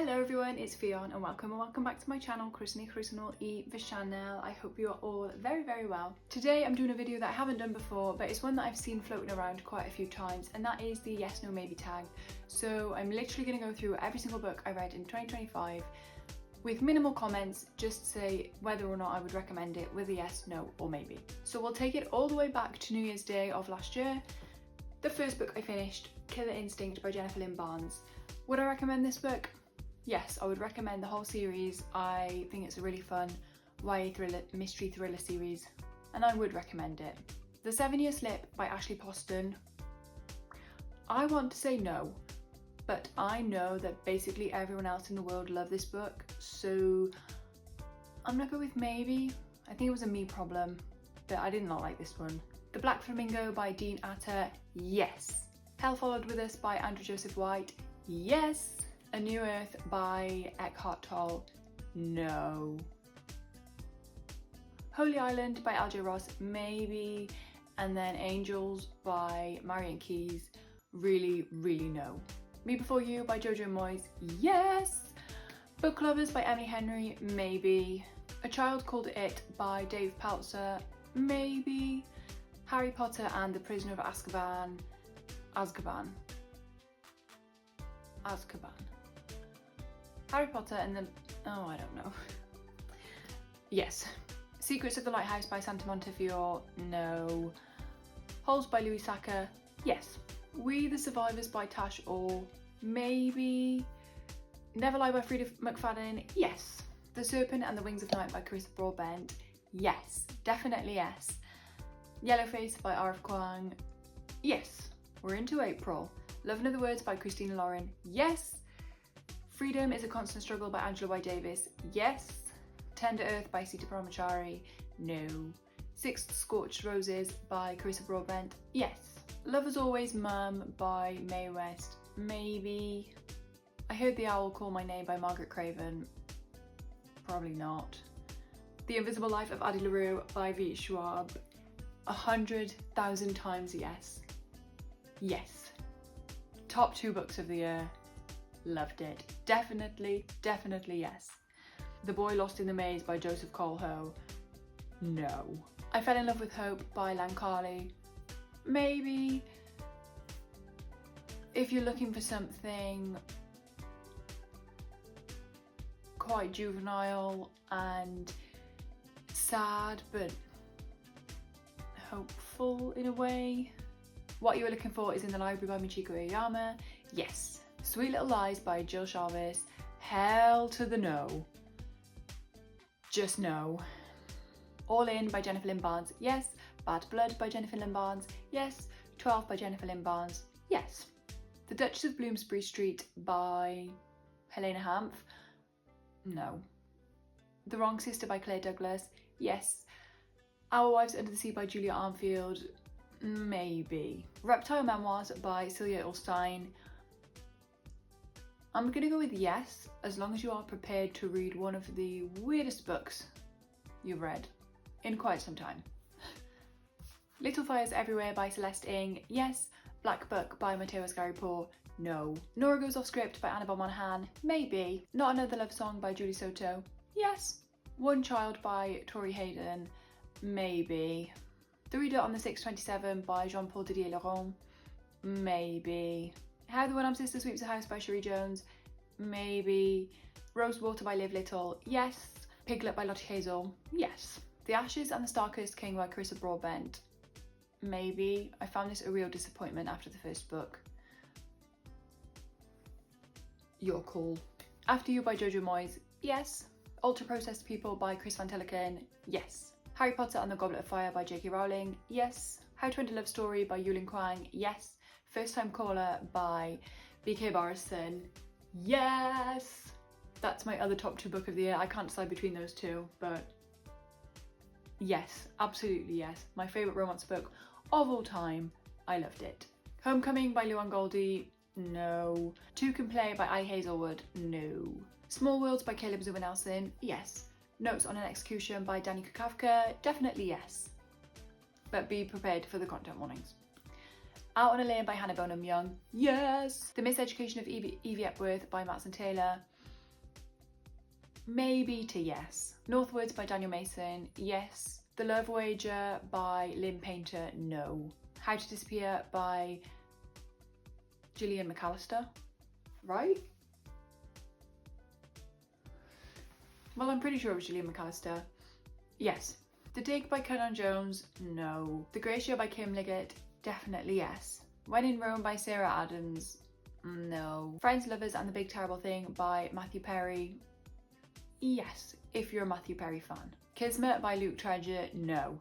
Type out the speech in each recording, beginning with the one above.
Hello everyone, it's Fionn and welcome back to my channel, Kristni Kristnol I the channel. I hope you are all very well. Today I'm doing a video that I haven't done before, but it's one that I've seen floating around quite a few times, and that is the yes, no, maybe tag. So I'm literally going to go through every single book I read in 2025 with minimal comments, just to say whether or not I would recommend it with a yes, no or maybe. So we'll take it all the way back to New Year's Day of last year. The first book I finished, Killer Instinct by Jennifer Lynn Barnes. Would I recommend this book? Yes, I would recommend the whole series. I think it's a really fun YA thriller, mystery thriller series, and I would recommend it. The 7-Year Slip by Ashley Poston. I want to say no, but I know that basically everyone else in the world loved this book, so I'm gonna go with maybe. I think it was a me problem, but I did not like this one. The Black Flamingo by Dean Atter, yes. Hell Followed With Us by Andrew Joseph White, yes. A New Earth by Eckhart Tolle, no. Holy Island by L.J. Ross, maybe. And then Angels by Marian Keyes, really no. Me Before You by Jojo Moyes, yes. Book Lovers by Emily Henry, maybe. A Child Called It by Dave Peltzer, maybe. Harry Potter and the Prisoner of Azkaban. Harry Potter and the... oh, I don't know. Yes. Secrets of the Lighthouse by Santa Montefiore, no. Holes by Louis Sacre, yes. We the Survivors by Tash Orr, maybe. Never Lie by Frida McFadden, yes. The Serpent and the Wings of Night by Carissa Broadbent, yes. Definitely yes. Yellowface by R.F. Kuang, yes. We're into April. Love and Other Words by Christina Lauren, yes. Freedom is a Constant Struggle by Angela Y. Davis, yes. Tender Earth by Sita Paramachari, no. Six Scorched Roses by Carissa Broadbent, yes. Love As Always Mum by Mae West, maybe. I Heard the Owl Call My Name by Margaret Craven, probably not. The Invisible Life of Addie LaRue by V. Schwab, 100,000 times yes. Yes. Top 2 books of the year. Loved it. Definitely yes. The Boy Lost in the Maze by Joseph Colho, no. I Fell in Love with Hope by Lan Carley, maybe. If you're looking for something quite juvenile and sad but hopeful in a way. What You Were Looking For Is in the Library by Michiko Aoyama, yes. Sweet Little Lies by Jill Jarvis, hell to the no. Just no. All In by Jennifer Lynn Barnes, yes. Bad Blood by Jennifer Lynn Barnes, yes. 12 by Jennifer Lynn Barnes, yes. The Duchess of Bloomsbury Street by Helena Hanff, no. The Wrong Sister by Claire Douglas, yes. Our Wives Under the Sea by Julia Armfield, maybe. Reptile Memoirs by Celia Ulstein, I'm gonna go with yes, as long as you are prepared to read one of the weirdest books you've read in quite some time. Little Fires Everywhere by Celeste Ng, yes. Black Book by Matteo Ascari-Poor, no. Nora Goes Off Script by Annabelle Monaghan, maybe. Not Another Love Song by Julie Soto, yes. One Child by Tori Hayden, maybe. The Reader on the 627 by Jean-Paul Didier Laurent, maybe. How the One-Armed Sister Sweeps the House by Cherie Jones, maybe. Rosewater by Liv Little, yes. Piglet by Lottie Hazel, yes. The Ashes and the Star-Cursed King by Carissa Broadbent, maybe. I found this a real disappointment after the first book. Your call. After You by Jojo Moyes, yes. Ultra Processed People by Chris Van Teleken, yes. Harry Potter and the Goblet of Fire by J.K. Rowling, yes. How to End a Love Story by Yulin Kuang, yes. First Time Caller by B.K. Barrison, yes. That's my other top 2 book of the year. I can't decide between those two, but yes, absolutely yes. My favourite romance book of all time. I loved it. Homecoming by Luan Goldie, no. Two Can Play by I. Hazelwood, no. Small Worlds by Caleb Zuma Nelson, yes. Notes on an Execution by Danica Kafka, definitely yes. But be prepared for the content warnings. Out on a Limb by Hannah Bonham Young, yes! The Miseducation of Evie Epworth by Matson Taylor, maybe to yes. Northwards by Daniel Mason, yes. The Love Wager by Lynn Painter, no. How to Disappear by Gillian McAllister, right? Well, I'm pretty sure it was Gillian McAllister. Yes. The Dig by Conan Jones, no. The Grey Show by Kim Liggett, definitely yes. When in Rome by Sarah Adams, no. Friends, Lovers and the Big Terrible Thing by Matthew Perry, yes, if you're a Matthew Perry fan. Kismet by Luke Treasure, no.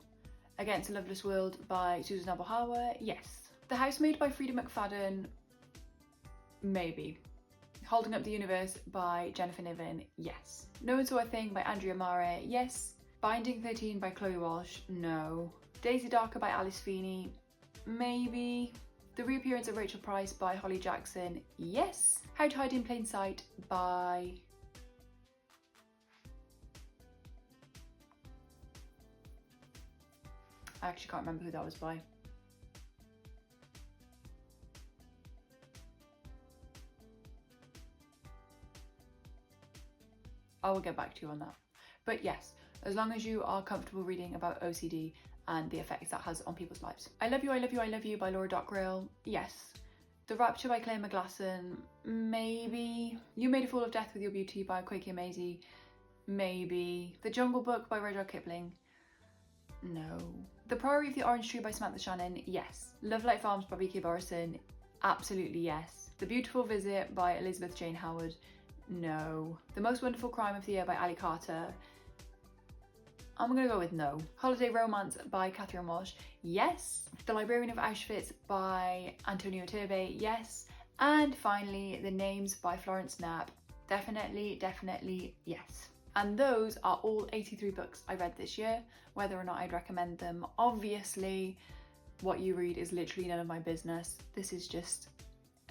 Against a Loveless World by Susan Abuhawa, yes. The Housemaid by Frida McFadden, maybe. Holding Up the Universe by Jennifer Niven, yes. No One Saw a Thing by Andrea Mare, yes. Binding 13 by Chloe Walsh, no. Daisy Darker by Alice Feeney, maybe. The Reappearance of Rachel Price by Holly Jackson, yes. How to Hide in Plain Sight by I actually can't remember who that was by. I will get back to you on that. But yes, as long as you are comfortable reading about OCD and the effects that has on people's lives. I Love You, I Love You, I Love You by Laura Dockrell, yes. The Rapture by Claire McGlasson, maybe. You Made a Fool of Death with Your Beauty by Quakey Maisie, maybe. The Jungle Book by Rudyard Kipling, no. The Priory of the Orange Tree by Samantha Shannon, yes. Love Light Farms by Vicky Borison, absolutely yes. The Beautiful Visit by Elizabeth Jane Howard, no. The Most Wonderful Crime of the Year by Ali Carter, I'm gonna go with no. Holiday Romance by Catherine Walsh, yes. The Librarian of Auschwitz by Antonio Turbe, yes. And finally, The Names by Florence Knapp, definitely, definitely yes. And those are all 83 books I read this year. Whether or not I'd recommend them, obviously, what you read is literally none of my business. This is just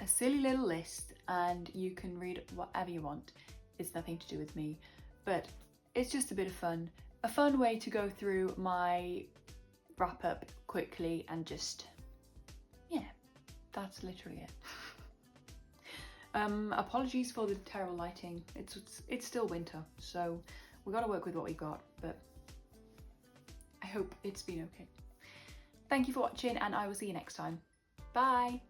a silly little list and you can read whatever you want. It's nothing to do with me, but it's just a bit of fun. A fun way to go through my wrap up quickly and just, yeah, that's literally it. Apologies for the terrible lighting. It's still winter, so we got to work with what we got, but I hope it's been okay. Thank you for watching and I will see you next time. Bye!